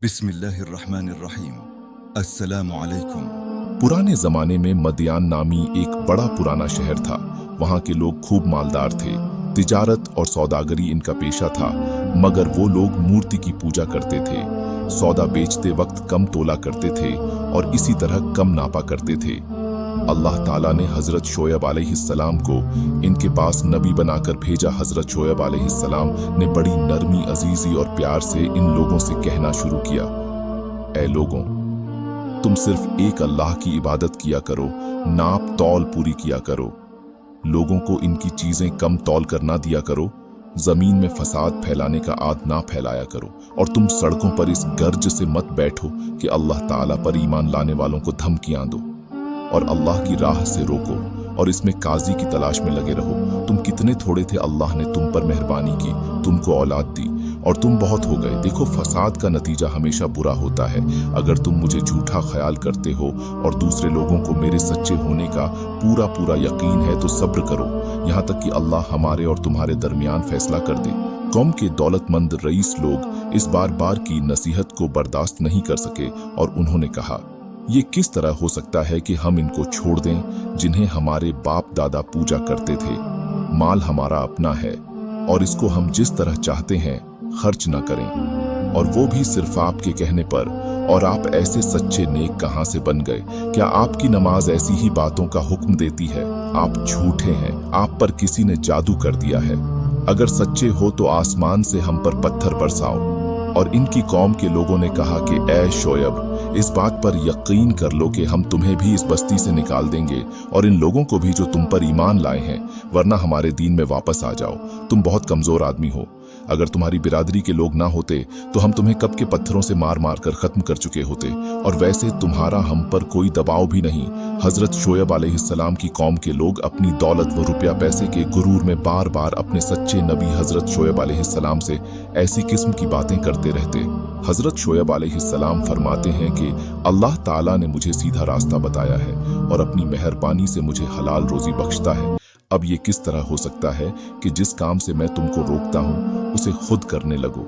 बिस्मिल्लाहिर्रहमानिर्रहीम। अस्सलामु अलैकुम। पुराने जमाने में मदियान नामी एक बड़ा पुराना शहर था। वहाँ के लोग खूब मालदार थे। तिजारत और सौदागरी इनका पेशा था, मगर वो लोग मूर्ति की पूजा करते थे। सौदा बेचते वक्त कम तोला करते थे और इसी तरह कम नापा करते थे। अल्लाह ताला ने हजरत शोएब अलैहिस्सलाम को इनके पास नबी बनाकर भेजा। हजरत शोएब अलैहिस्सलाम ने बड़ी नरमी, अजीजी और प्यार से इन लोगों से कहना शुरू किया, ऐ लोगों, तुम सिर्फ एक अल्लाह की इबादत किया करो, नाप तौल पूरी किया करो। लोगों को इनकी चीजें कम तौल कर ना दिया करो। जमीन में फसाद फैलाने का आद ना फैलाया करो। और तुम सड़कों पर इस गर्ज से मत बैठो कि अल्लाह ताला पर ईमान लाने वालों को धमकियां दो और अल्लाह की राह से रोको और इसमें काजी की तलाश में लगे रहो। तुम कितने थोड़े थे, अल्लाह ने तुम पर मेहरबानी की, तुमको औलाद दी और तुम बहुत हो गए। देखो, फसाद का नतीजा हमेशा बुरा होता है। अगर तुम मुझे झूठा ख्याल करते हो और दूसरे लोगों को मेरे सच्चे होने का पूरा पूरा यकीन है तो सब्र करो, यहाँ तक कि अल्लाह हमारे और तुम्हारे दरमियान फैसला कर दे। कौम के दौलतमंद रईस लोग इस बार बार की नसीहत को बर्दाश्त नहीं कर सके और उन्होंने कहा, ये किस तरह हो सकता है कि हम इनको छोड़ दें जिन्हें हमारे बाप दादा पूजा करते थे। माल हमारा अपना है और इसको हम जिस तरह चाहते हैं खर्च न करें, और वो भी सिर्फ आपके कहने पर। और आप ऐसे सच्चे नेक कहां से बन गए? क्या आपकी नमाज ऐसी ही बातों का हुक्म देती है? आप झूठे हैं, आप पर किसी ने जादू कर दिया है। अगर सच्चे हो तो आसमान से हम पर पत्थर बरसाओ। और इनकी कौम के लोगों ने कहा कि ऐ शोएब, इस बात पर यकीन कर लो कि हम तुम्हें भी इस बस्ती से निकाल देंगे और इन लोगों को भी जो तुम पर ईमान लाए हैं, वरना हमारे दीन में वापस आ जाओ। तुम बहुत कमजोर आदमी हो। अगर तुम्हारी बिरादरी के लोग ना होते तो हम तुम्हें कब के पत्थरों से मार मार कर खत्म कर चुके होते। और वैसे तुम्हारा हम पर कोई दबाव भी नहीं। हजरत शोएब अलैहिस्सलाम की कौम के लोग अपनी दौलत व रुपया पैसे के गुरूर में बार बार अपने सच्चे नबी हजरत शोएब अलैहिस्सलाम से ऐसी किस्म की बातें करते रहते। हजरत शोएब अलैहिस्सलाम फरमाते हैं कि अल्लाह ताला ने मुझे सीधा रास्ता बताया है और अपनी मेहरबानी से मुझे हलाल रोजी बख्शता है। अब ये किस तरह हो सकता है कि जिस काम से मैं तुमको रोकता हूँ उसे खुद करने लगो?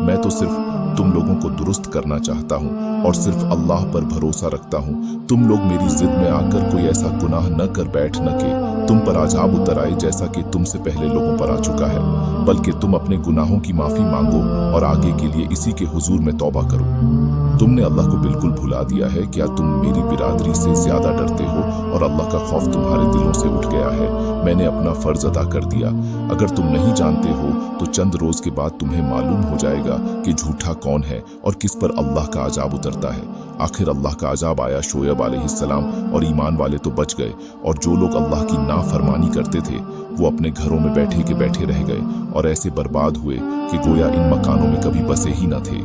मैं तो सिर्फ तुम लोगों को दुरुस्त करना चाहता हूँ और सिर्फ अल्लाह पर भरोसा रखता हूँ। तुम लोग मेरी जिद में आकर कोई ऐसा गुनाह न कर बैठ न कि तुम पर अजाब उतर आए जैसा कि तुमसे पहले लोगों पर आ चुका है, बल्कि तुम अपने गुनाहों की माफी मांगो और आगे के लिए इसी के हुजूर में तौबा करो। तुमने अल्लाह को बिल्कुल भुला दिया है। क्या तुम मेरी बिरादरी से ज्यादा डरते हो और अल्लाह का खौफ तुम्हारे दिलों से उठ गया है? मैंने अपना फर्ज अदा कर दिया। अगर तुम नहीं जानते हो तो चंद रोज के बाद तुम्हें मालूम हो जाएगा कि झूठा कौन है और किस पर अल्लाह का अजाब उतरता है। आखिर अल्लाह का अजाब आया। शोएब अलैहिस्सलाम और ईमान वाले तो बच गए, और जो लोग अल्लाह की नाफरमानी करते थे वो अपने घरों में बैठे के बैठे रह गए और ऐसे बर्बाद हुए कि गोया इन मकानों में कभी बसे ही न थे।